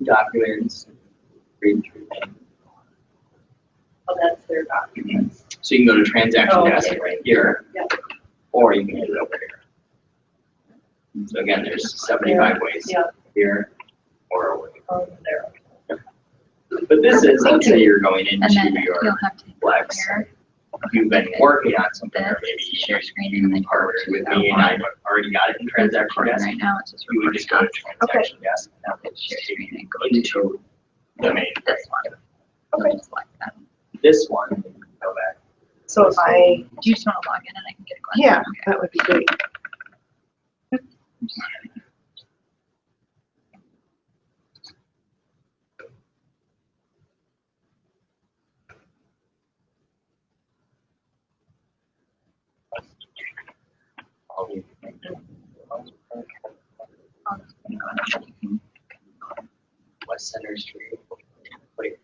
documents, read through them. Oh, that's their documents. So you can go to transaction Oh, desk okay. right here, Yep. or you can do it over here. So again, there's 75 ways. Yep. Here or over here. Over there. But this is, let's say you're going And into then your you'll have to Flex. compare You've been working on something, or this, maybe share screen, and then you partnered with me and I've already got it in transaction recording desk. right now. It's just You would just go to transaction desk and hit share screen and go into the main. this one. Okay. Just like that. This one, go back. So if I, Do you just want to log in and I can get it going? yeah, Okay. that would be great. I'll just put it on and you can- West Center Street. Wait,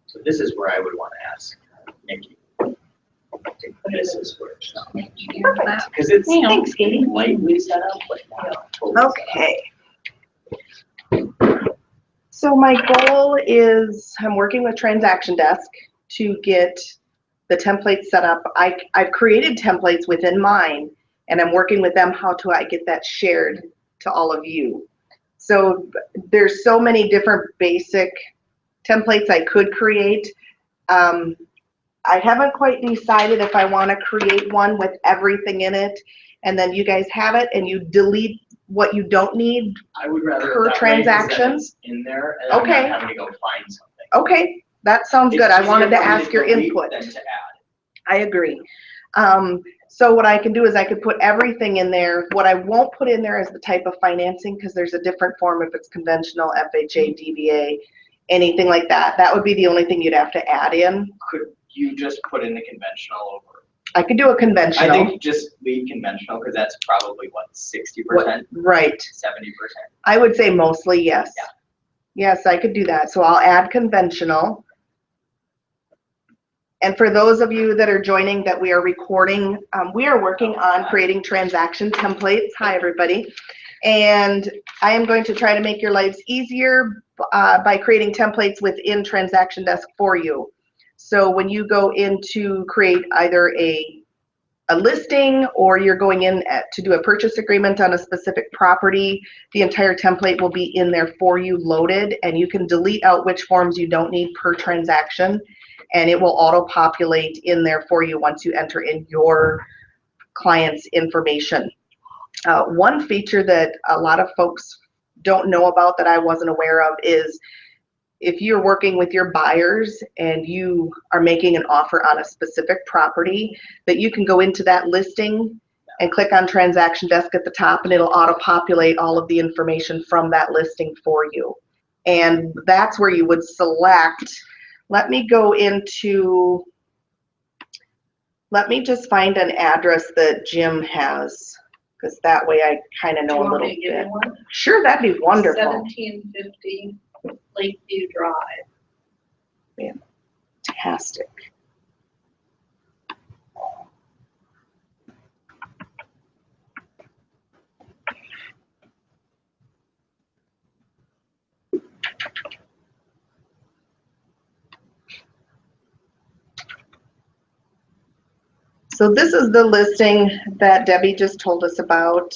so this is where I would want to ask Nikki. This is where, make sure that- because it's Thanks, Katie. lightly set up, but not totally set up. Okay. So my goal is, I'm working with Transaction Desk to get the templates set up. I've created templates within mine, and I'm working with them how to I get that shared to all of you. So there's so many different basic templates I could create. I haven't quite decided if I want to create one with everything in it, and then you guys have it and you delete what you don't need. I would rather. Per that way, 'cause transaction? then it's in there, and I'm Okay. not having to go find something. Okay, that sounds It's good. I easier wanted to for me ask your delete input. than to add. I agree. So what I can do is I could put everything in there. What I won't put in there is the type of financing, because there's a different form if it's conventional, FHA, DBA, anything like that. That would be the only thing you'd have to add in. Could you just put in the conventional over? I could do a I conventional. think just leave conventional, because that's probably what, 60%, Right. 70%? I would say mostly, yes. Yeah. Yes, I could do that. So I'll add conventional. And for those of you that are joining that we are recording, we are working on creating transaction templates. Hi, everybody. And I am going to try to make your lives easier by creating templates within Transaction Desk for you. So when you go in to create either a listing, or you're going in to do a purchase agreement on a specific property, the entire template will be in there for you loaded, and you can delete out which forms you don't need per transaction, and it will auto-populate in there for you once you enter in your client's information. One feature that a lot of folks don't know about that I wasn't aware of is if you're working with your buyers and you are making an offer on a specific property, that you can go into that listing and click on Transaction Desk at the top, and it'll auto-populate all of the information from that listing for you. And that's where you would select. Let me go into, let me just find an address that Jim has, because that way I kind of know a little bit. Sure, that'd be wonderful. 1750 Lakeview Drive. Fantastic. So this is the listing that Debbie just told us about.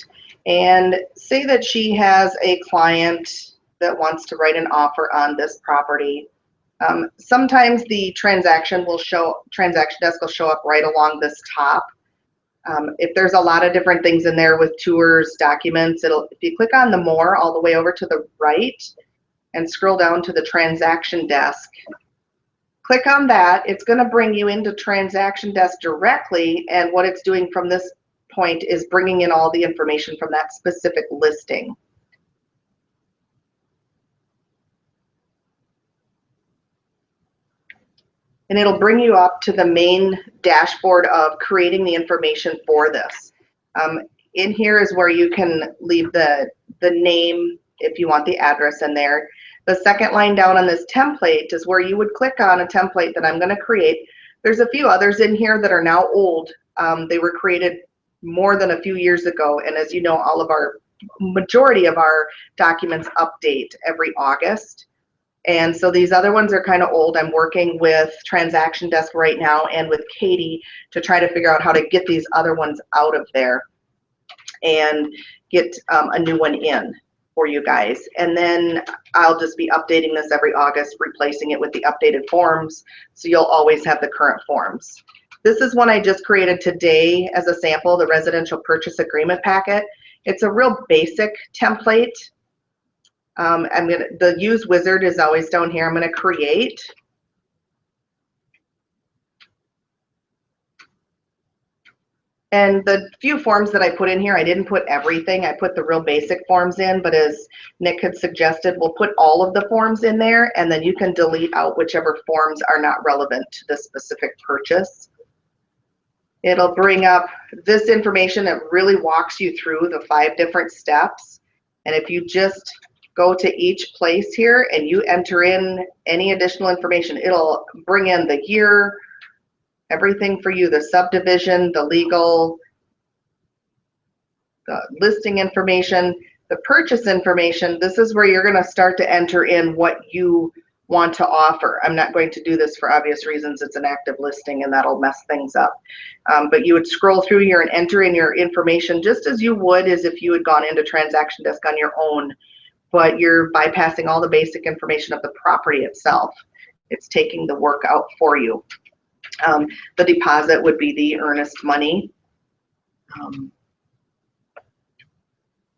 And say that she has a client that wants to write an offer on this property. Sometimes the transaction desk will show up right along this top. If there's a lot of different things in there with tours, documents, if you click on the more all the way over to the right and scroll down to the transaction desk, click on that. It's going to bring you into Transaction Desk directly, and what it's doing from this point is bringing in all the information from that specific listing. And it'll bring you up to the main dashboard of creating the information for this. In here is where you can leave the name if you want the address in there. The second line down on this template is where you would click on a template that I'm going to create. There's a few others in here that are now old. They were created more than a few years ago, and as you know, majority of our documents update every August. And so these other ones are kind of old. I'm working with Transaction Desk right now and with Katie to try to figure out how to get these other ones out of there and get a new one in for you guys. And then I'll just be updating this every August, replacing it with the updated forms, so you'll always have the current forms. This is one I just created today as a sample, the residential purchase agreement packet. It's a real basic template. The use wizard is always down here. I'm gonna create. And the few forms that I put in here, I didn't put everything. I put the real basic forms in, but as Nick had suggested, we'll put all of the forms in there, and then you can delete out whichever forms are not relevant to the specific purchase. It'll bring up this information that really walks you through the 5 different steps. And if you just go to each place here and you enter in any additional information, it'll bring in the year, everything for you, the subdivision, the legal, the listing information, the purchase information. This is where you're going to start to enter in what you want to offer. I'm not going to do this for obvious reasons. It's an active listing and that'll mess things up. But you would scroll through here and enter in your information just as you would as if you had gone into Transaction Desk on your own, but you're bypassing all the basic information of the property itself. It's taking the work out for you. The deposit would be the earnest money.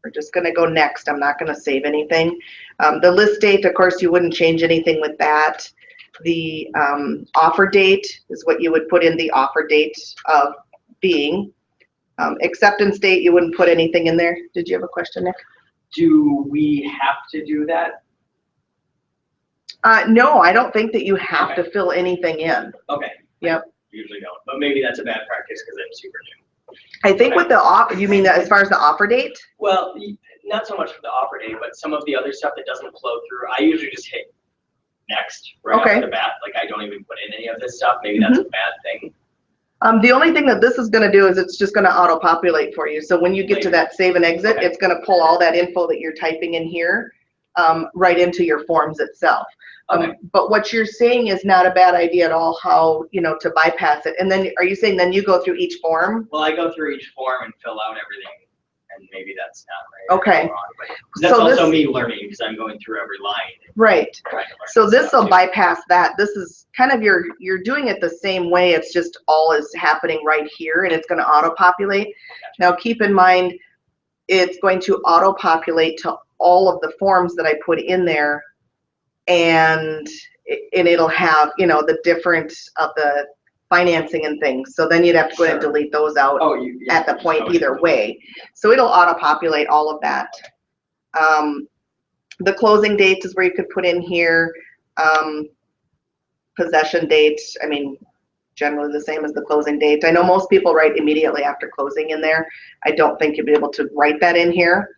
We're just going to go next. I'm not going to save anything. The list date, of course, you wouldn't change anything with that. The offer date is what you would put in the offer date of being. Acceptance date, you wouldn't put anything in there. Did you have a question, Nick? Do we have to do that? No, I don't think that you have to fill anything in. Okay. Yep. Usually don't, but maybe that's a bad practice because I'm super new. I think with the you mean that as far as the offer date? Well, not so much for the offer date, but some of the other stuff that doesn't flow through, I usually just hit next right off the bat. Like I don't even put in any of this stuff. Maybe that's a bad thing. The only thing that this is going to do is it's just going to auto-populate for you. So when you get to that save and exit, it's going to pull all that info that you're typing in here right into your forms itself. But what you're saying is not a bad idea at all, how, to bypass it. And then are you saying then you go through each form? Well, I go through each form and fill out everything, and maybe that's not right. Okay. Wrong, but that's So also this, me learning because I'm going through every line. Right. So this will too. bypass that. This is kind of you're doing it the same way. It's just all is happening right here, and it's going to auto-populate. Now keep in mind, it's going to auto-populate to all of the forms that I put in there, and it'll have, the difference of the financing and things. So then you'd have to go ahead and delete those out at the point either way. So it'll auto-populate all of that. The closing dates is where you could put in here. Possession dates, generally the same as the closing date. I know most people write immediately after closing in there. I don't think you'll be able to write that in here.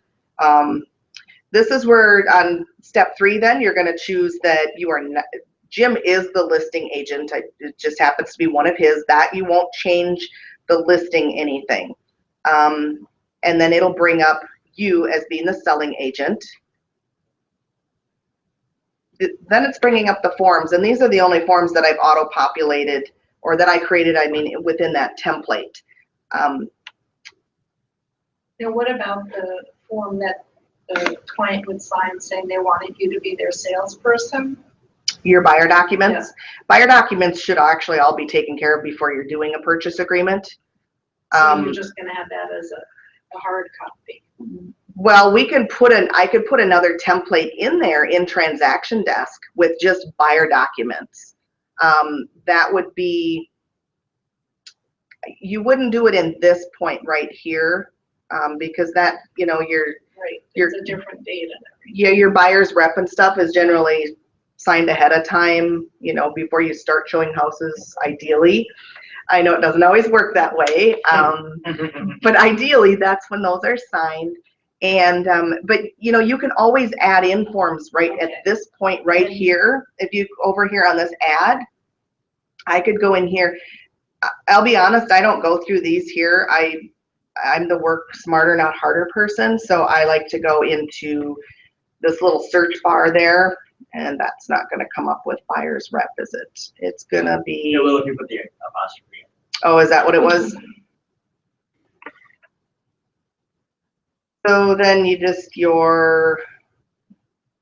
This is where on step 3, then you're going to choose that you are not, Jim is the listing agent. It just happens to be one of his. That you won't change the listing anything. And then it'll bring up you as being the selling agent. Then it's bringing up the forms, and these are the only forms that I've auto-populated or that I created, within that template. Now, what about the form that the client would sign saying they wanted you to be their salesperson? Your buyer documents? Yeah. Buyer documents should actually all be taken care of before you're doing a purchase agreement. So you're just going to have that as a hard copy. Well, I could put another template in there in Transaction Desk with just buyer documents. That would be, you wouldn't do it in this point right here, because that, Right, it's a different date and everything. Yeah, your buyer's rep and stuff is generally signed ahead of time, before you start showing houses, ideally. I know it doesn't always work that way, but ideally that's when those are signed. And but you can always add in forms right at this point right here. If you over here on this add, I could go in here. I'll be honest, I don't go through these here. I'm the work smarter, not harder person, so I like to go into this little search bar there and that's not gonna come up with buyer's rep, is it? It's gonna be, It will if you put the apostrophe. oh, is that what it was? So then you just,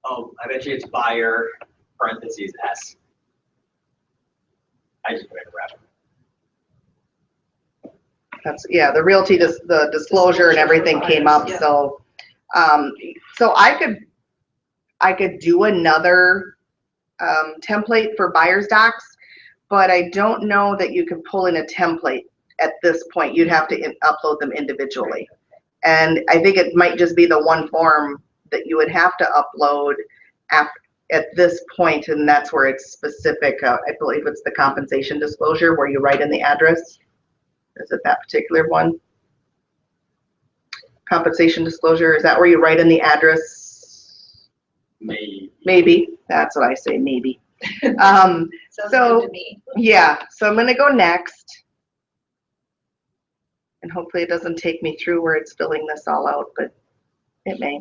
Oh, I bet you it's buyer, parentheses, S. I just put it in rep. that's, yeah, the realty, the disclosure and everything came up, Yeah. so. So I could do another template for buyer's docs, but I don't know that you can pull in a template at this point. You'd have to upload them individually. And I think it might just be the one form that you would have to upload at this point, and that's where it's specific. I believe it's the compensation disclosure where you write in the address. Is it that particular one? Compensation disclosure, is that where you write in the address? Maybe, that's what I say, maybe. Sounds So- good to me. Yeah, so I'm gonna go next. And hopefully it doesn't take me through where it's filling this all out, but it may.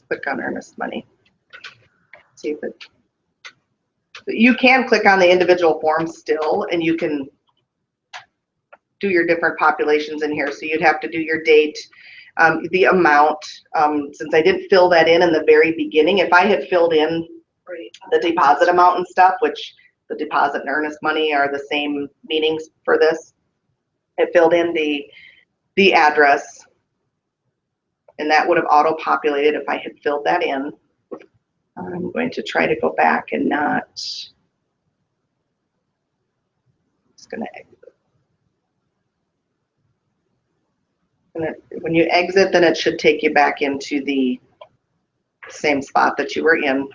Click on earnest money. See if it, you can click on the individual forms still, and you can do your different populations in here. So you'd have to do your date, the amount, since I didn't fill that in the very beginning. If I had filled in Right. the deposit amount and stuff, which the deposit and earnest money are the same meanings for this, it filled in the address, and that would have auto-populated if I had filled that in. I'm going to try to go back and not, just gonna exit. And when you exit, then it should take you back into the same spot that you were in.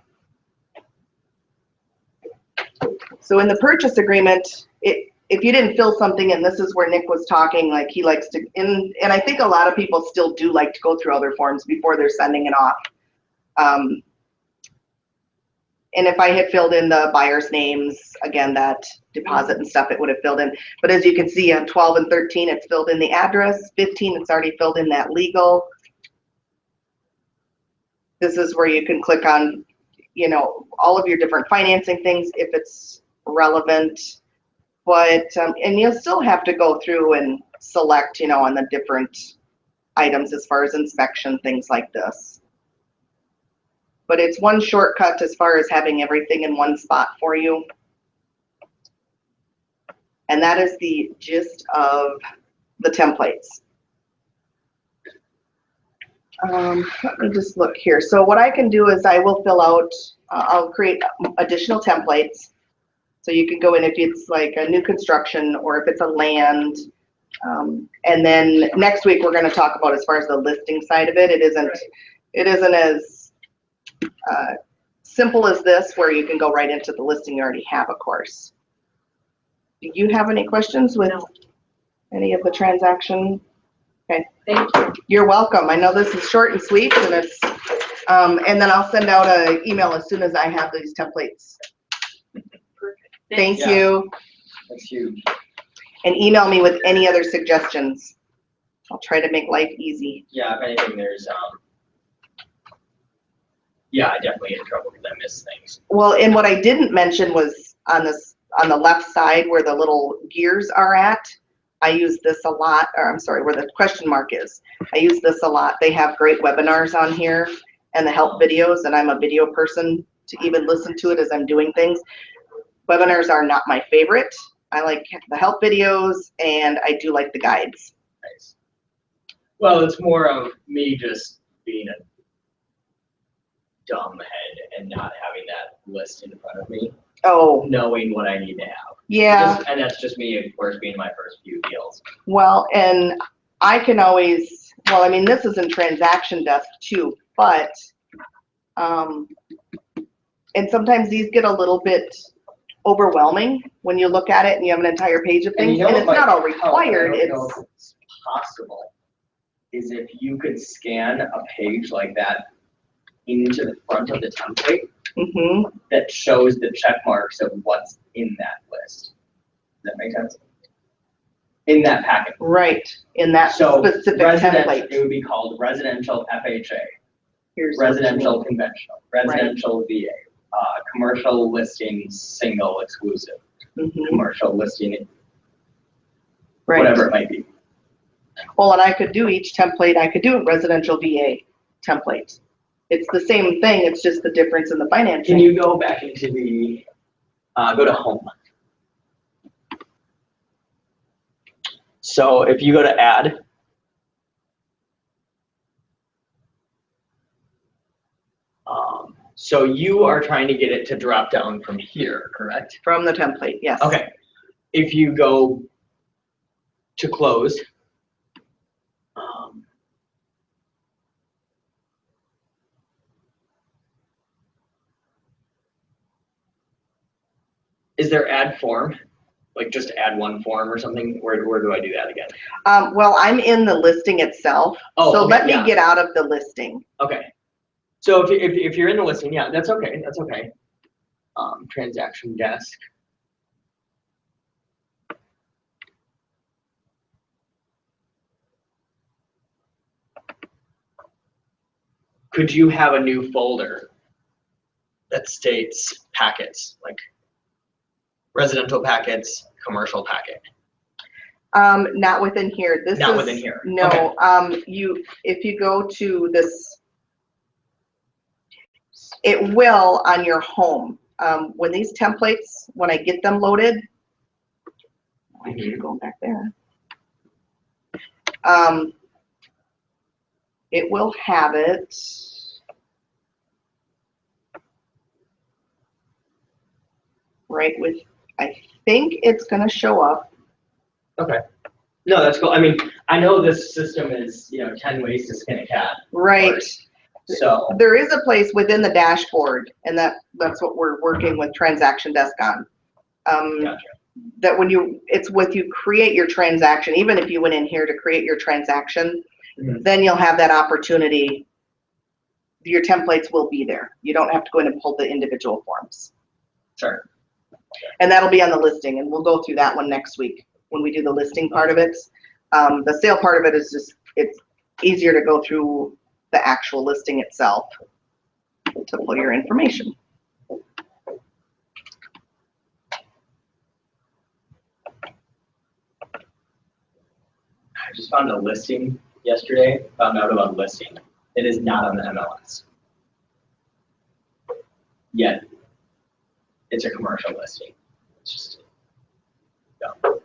So in the purchase agreement, if you didn't fill something in, this is where Nick was talking, like he likes to, and I think a lot of people still do like to go through other forms before they're sending it off. And if I had filled in the buyer's names, again, that deposit and stuff, it would have filled in. But as you can see on 12 and 13, it's filled in the address. 15, it's already filled in that legal. This is where you can click on, you know, all of your different financing things if it's relevant. But, and you'll still have to go through and select, you know, on the different items as far as inspection, things like this. But it's one shortcut as far as having everything in one spot for you. And that is the gist of the templates. Let me just look here. So what I can do is I will fill out, I'll create additional templates. So you can go in if it's like a new construction or if it's a right. And then next week we're going to talk about as far as the listing side of it. It isn't as simple as this where you can go right into the listing you already have, of course. Do you have any questions with any of the transaction? Okay. Thank you. You're welcome. I know this is short and sweet, and it's and then I'll send out an email as soon as I have these templates. Perfect. Thank Yeah. you. That's huge. And email me with any other suggestions. I'll try to make life easy. Yeah, if anything, there's, yeah, I definitely get in trouble because I miss things. Well, and what I didn't mention was on the left side where the little gears are at. I use this a lot, or I'm sorry, where the question mark is. I use this a lot. They have great webinars on here and the help videos, and I'm a video person to even listen to it as I'm doing things. Webinars are not my favorite. I like the help videos, and I do like the guides. Nice. Well, it's more of me just being a dumb head and not having that list in front of me, Oh, knowing what I need to have. yeah. And that's just me, of course, being my first few deals. Well, and I can always, well, I mean, this is in transaction desk too, but, and sometimes these get a little bit overwhelming when you look at it and you have an entire page of things, and it's not all required. I don't know if it's possible, is if you could scan a page like that into the front of the template that shows the check marks of what's in that list. Does that make sense? in that packet. Right, in that So specific resident, template. it would be called residential FHA, Here's what you residential need. conventional, residential VA, commercial listing, single exclusive, Mhm, commercial listing, right. whatever it might be. Well, and I could do each template, I could do a residential VA template. It's the same thing, it's just the difference in the financing. Can you go back into the, go to home? So if you go to add, so you are trying to get it to drop down from here, correct? From the template, yes. Okay. If you go to close, is there add form? Like just add one form or something? Where do I do that again? Well, I'm in the listing itself, Oh, so okay, let me yeah. get out of the listing. Okay. So if you're in the listing, yeah, that's okay. That's okay. Transaction desk. Could you have a new folder that states packets, like residential packets, commercial packet? Not within here. This Not is, within here. no, if you go to this, it will on your home. When these templates, when I get them loaded, I keep going back there. It will have it. Right with, I think it's gonna show up. Okay. No, that's cool. I mean, I know this system is, 10 ways to skin a cat. Right. So, There is a place within the dashboard, and that's what we're working with Transaction Desk on. gotcha. That when it's with you create your transaction, even if you went in here to create your transaction, Mhm. then you'll have that opportunity. Your templates will be there. You don't have to go in and pull the individual forms. Sure. And that'll be on the listing, and we'll go through that one next week when we do the listing part of it. The sale part of it is just, it's easier to go through the actual listing itself to pull your information. I just found a listing yesterday, found out about a listing. It is not on the MLS. Yet, it's a commercial listing. It's just dumb.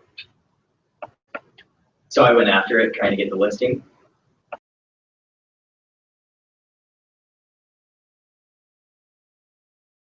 So I went after it, trying to get the listing.